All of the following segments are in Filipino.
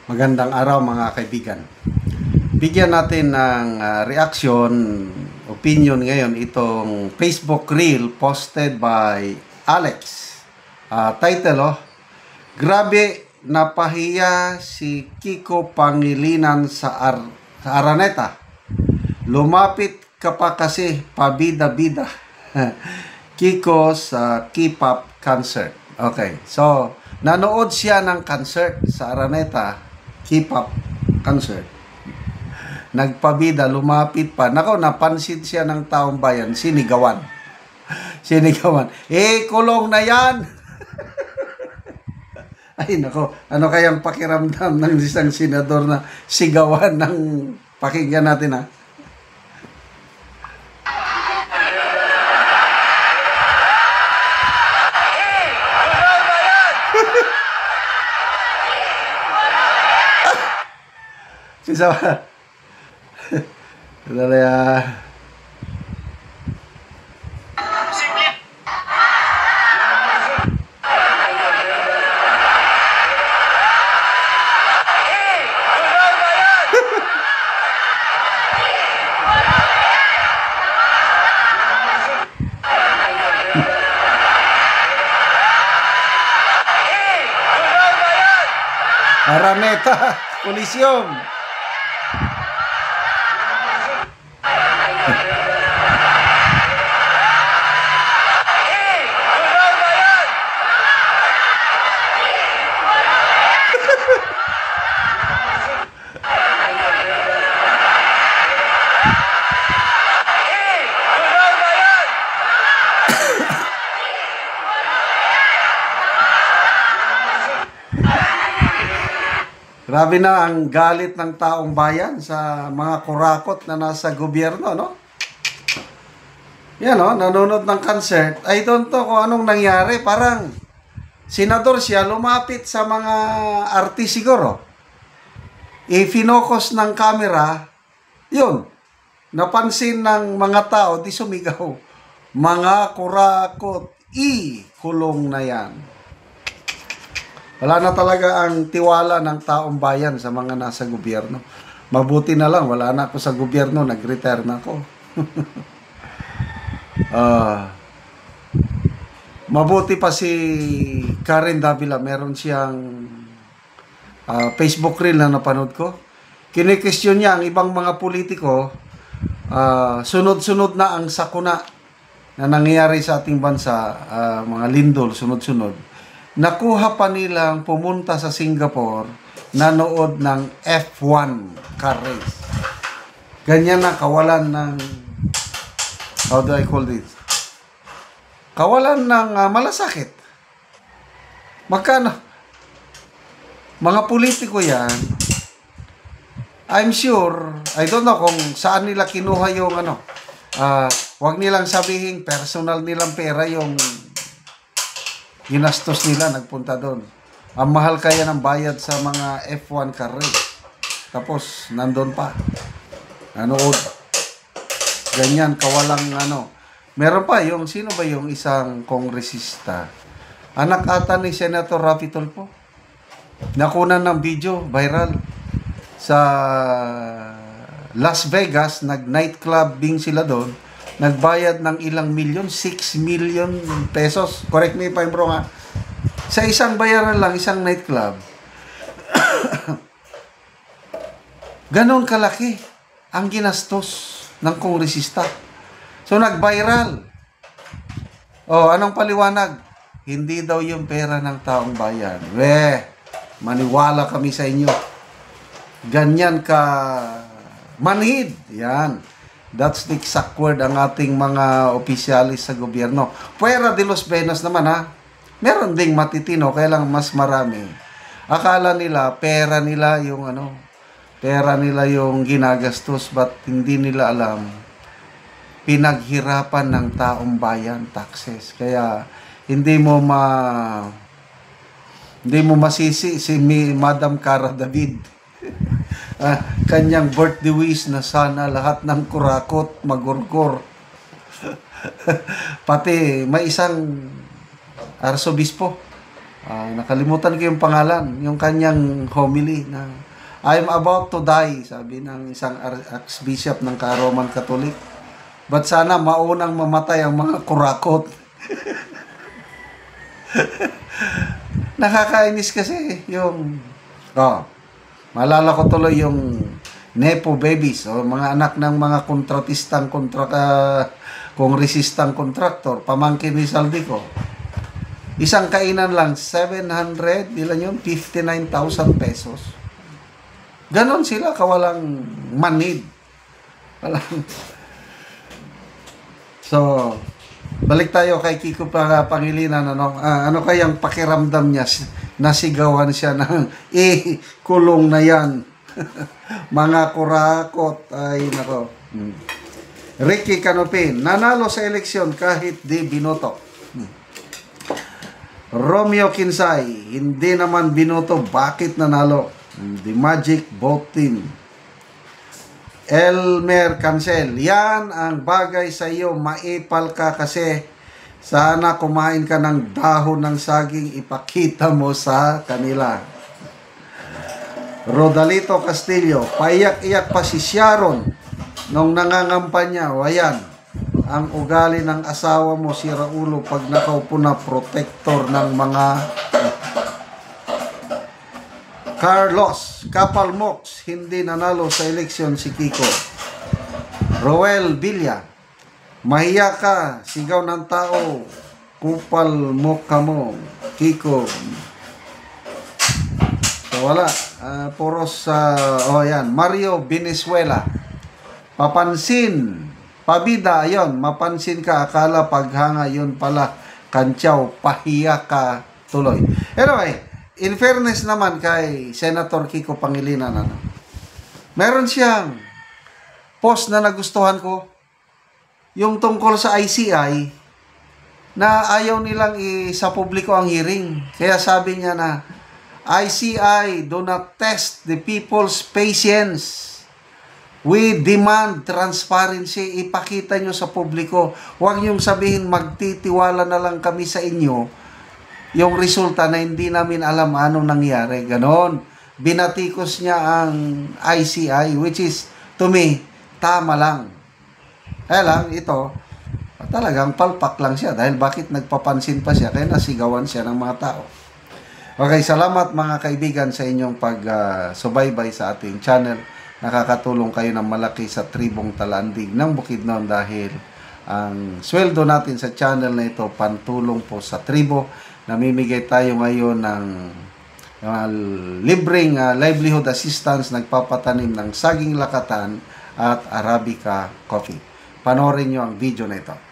Magandang araw mga kaibigan. Bigyan natin ng reaction, opinion ngayon itong Facebook Reel posted by Alex. Title, Grabe napahiya si Kiko Pangilinan sa Araneta. Lumapit ka pa kasi pabida-bida. Kiko's K-pop concert. Okay, so nanood siya ng concert sa Araneta, K-pop concert. Nagpabida, lumapit pa. Nako, napansin siya ng taong bayan, sinigawan. Sinigawan. Kulong na yan! Ay, nako, ano kayang pakiramdam ng isang senador na sigawan ng pakinggan natin, ha? Sisa ba? Dali Araneta, Kolisyon. Grabe na ang galit ng taong bayan sa mga kurakot na nasa gobyerno, no? Yan, no? Nanonood ng concert. I don't know kung anong nangyari. Parang senador siya, lumapit sa mga artist siguro. I-finokus ng camera, yun. Napansin ng mga tao, di sumigaw. Mga kurakot, kulong na yan. Wala na talaga ang tiwala ng taong bayan sa mga nasa gobyerno. Mabuti na lang, wala na ako sa gobyerno, nag-retire na ako. Mabuti pa si Karen Davila, meron siyang Facebook reel na napanood ko. Kine-question niya ang ibang mga politiko, sunod-sunod na ang sakuna na nangyayari sa ating bansa, mga lindol, sunod-sunod. Nakuha pa nilang pumunta sa Singapore, nanood ng F1 car race. Ganyan na kawalan ng, how do I call this? Kawalan ng malasakit. Magkano? Mga politiko yan, I'm sure, I don't know kung saan nila kinuha yung wag nilang sabihin personal nilang pera yung ginastos nila, nagpunta doon. Ang mahal kaya ng bayad sa mga F1 car race. Tapos, nandun pa. Nanood. Ganyan, kawalang Meron pa, sino ba yung isang kongresista? Anak ata ni Senator Raffy Tulfo. Nakunan ng video, viral. Sa Las Vegas, nag-nightclubbing sila doon. Nagbayad ng ilang milyon, 6 million pesos. Correct me if I'm wrong, ha? Sa isang bayaran lang, isang nightclub. Ganon kalaki ang ginastos ng kongresista. So, nag-viral. Anong paliwanag? Hindi daw yung pera ng taong bayan. Maniwala kami sa inyo. Ganyan ka manhid. Yan. That's the exact word ang ating mga opisyalis sa gobyerno. Fuera de los Venos naman, ha? Meron ding matitino, kaya lang mas marami. Akala nila, pera nila yung ginagastos, but hindi nila alam, pinaghirapan ng taong bayan, taxes. Kaya, hindi mo masisi si Madam Cara David. Kanyang birthday wish na sana lahat ng kurakot magurgur. Pati may isang arsobispo Nakalimutan ko yung pangalan, yung kanyang homily na I'm about to die, sabi ng isang archbishop ng Roman Catholic. But sana maunang mamatay ang mga kurakot. Nakakainis kasi yung maalala ko tuloy yung Nepo babies o mga anak ng mga kontratistang kongresistang kontraktor, pamangkin ni Saldico. Isang kainan lang 700, ilan yun? 59,000 pesos. Ganon sila kawalang manid. So, balik tayo kay Kiko Pangilinan. Ano kayang pakiramdam niya? Nasigawan siya ng kulong na yan. Mga kurakot ay nako. Ricky Canopin, nanalo sa eleksyon kahit di binoto. Romeo Kinsay, hindi naman binoto, bakit nanalo? The Magic Vote Team. Elmer Cancel, yan ang bagay sa iyo, maipal ka kasi sana kumain ka ng dahon ng saging, ipakita mo sa kanila. Rodalito Castillo, paiyak-iyak pa si Sharon nung nangangampanya, wayan, ang ugali ng asawa mo, si Raulo, pag nakaupo na protector ng mga Carlos Kapalmox, hindi nanalo sa eleksyon si Kiko. Roel Villa, mahiya ka, sigaw ng tao, kupal mo ka mo, Kiko. So wala, puros yan, Mario Venezuela, papansin, pabida, ayun, mapansin ka, akala paghanga, yun pala, kantsaw, pahiya ka, tuloy. Anyway, in fairness naman kay Senator Kiko Pangilinan, meron siyang post na nagustuhan ko, yung tungkol sa ICI, na ayaw nilang sa publiko ang hearing. Kaya sabi niya na, ICI do not test the people's patience. We demand transparency. Ipakita nyo sa publiko. Huwag niyong sabihin magtitiwala na lang kami sa inyo. Yung resulta na hindi namin alam anong nangyari. Ganon. Binatikos niya ang ICI, which is, to me, tama lang. Kaya lang, ito, talagang palpak lang siya. Dahil bakit nagpapansin pa siya? Kaya nasigawan siya ng mga tao. Okay, salamat mga kaibigan sa inyong pag-subaybay sa ating channel. Nakakatulong kayo ng malaki sa tribong Talandig ng Bukidnon dahil ang sweldo natin sa channel na ito pantulong po sa tribo. Namimigay tayo ngayon ng libreng livelihood assistance, nagpapatanim ng saging lakatan at Arabica coffee. Panoorin nyo ang video na ito.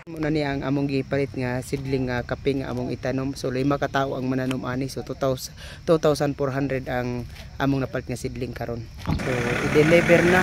Muna ni ang among gipalit nga sidling nga kape nga among itanom. So 5 ka tawo ang mananom ani. So 2,400 ang among napalit nga sidling karon. So i-deliver na.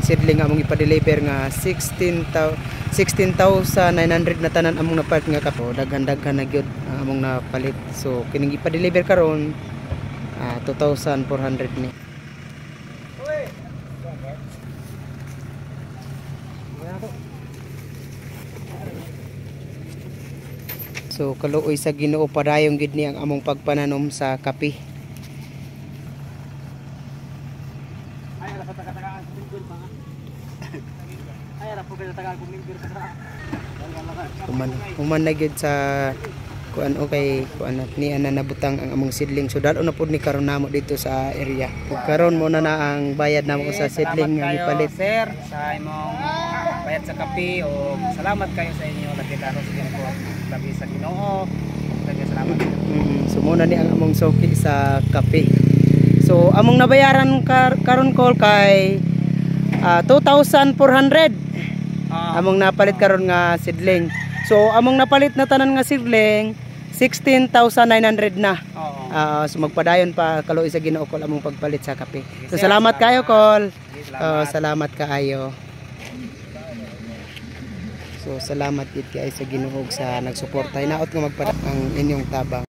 Sidling among ipa-deliver nga 16,900 na tanan among napalit nga kapo. Daghan-daghan na gyud among napalit. So kining ipa-deliver karon 2,400 ni. So kaluoy sa Ginoo padayong gid ni ang among pagpananom sa kape. Human na gid sa kuan okay kuan ni ana nabutang ang among sidling. So dalo na pud ni karon namo dito sa area. Ug karon mo na ang bayad namo sa sidling nga gipalit sir sa imong bayad sa kape o salamat kayo sa inyo lagi karo sa Ginoo. Labi sa Ginoo. Daghang salamat. So mo na ni ang among soki sa kape. So among nabayaran karon call kay 2,400. Among napalit karon nga sidling. So among napalit na tanan nga sidling 16,900 na. Oo. So magpadayon pa kaloy sa Ginoo kol among pagpalit sa kape. So Sir, salamat kayo kol. Salamat. Salamat kaayo. So salamat gid kay sa Ginoo sa nagsuporta. Hinaot nga magpadat ang inyong tabang.